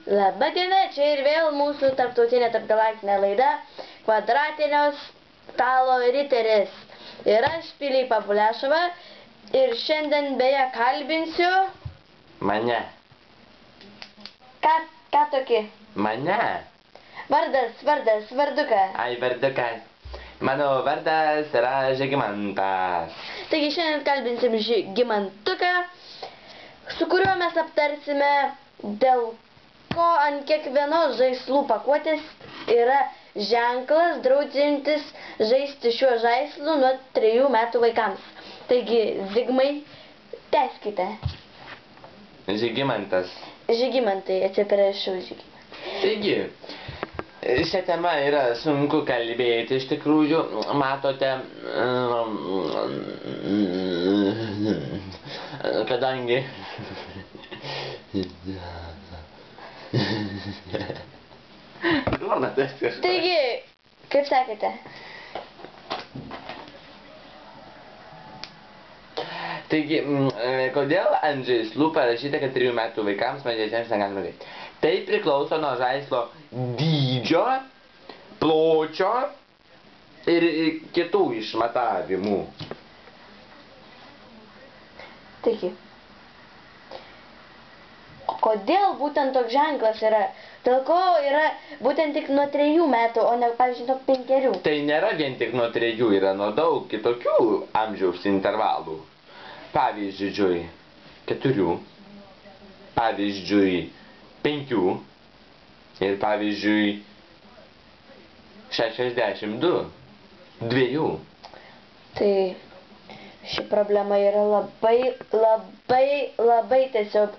Labadiena, čia ir vėl mūsų tarptautinė tarpgalaktinė laida Kvadratinio stalo riteris. Ir aš Pilypa Pulešova ir šiandien beje kalbinsiu... Mane. Ką tokį? Mane. Varduką. Ai, vardukas. Mano vardas yra Žygimantas. Taigi šiandien kalbinsim Žygimantuką, su kuriuo mes aptarsime, dėl ko ant kiekvienos žaislų pakuotės yra ženklas draudžiantis žaisti šiuo žaislu nuo 3 metų vaikams. Taigi, Zigmai, tęskite. Žygimantas. Žygimantai, atsiprašau, Žygimantai. Taigi, šią temą yra sunku kalbėti, iš tikrųjų, matote, kadangi... Taigi, kaip sakėte? Taigi, kodėl ant žaislų parašyta, kad 3 metų vaikams mažesniems negalima veikti? Tai priklauso nuo žaislo dydžio, pločio ir kitų išmatavimų. Taigi, kodėl būtent toks ženklas yra? Dėl ko yra būtent tik nuo 3 metų, o ne, pavyzdžiui, nuo 5? Tai nėra vien tik nuo 3, yra nuo daug kitokių amžiaus intervalų. Pavyzdžiui, 4, pavyzdžiui, 5 ir pavyzdžiui, 62, 2. Tai ši problema yra labai tiesiog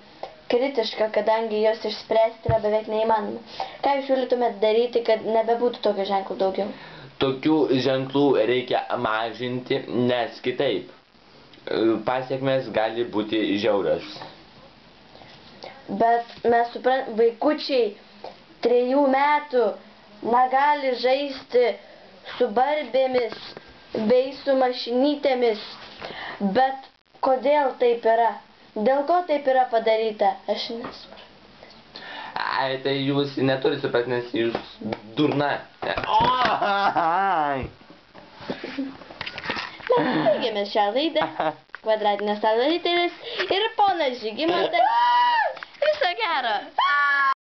kritiška, kadangi jos išspręsti yra beveik neįmanoma. Ką jūs siūlytumėt daryti, kad nebebūtų tokio ženklų daugiau? Tokių ženklų reikia mažinti, nes kitaip pasiekmės gali būti žiaurios. Bet mes suprantame, vaikučiai 3 metų negali žaisti su barbėmis bei su mašinytėmis. Bet kodėl taip yra? Dėl ko taip yra padaryta? Aš nesuprantu. Ai, tai jūs neturite suprasti, nes jūs durna. Mes baigėme šią laidą. Kvadratinio stalo riteris ir ponas Žygimantas. Viso gero.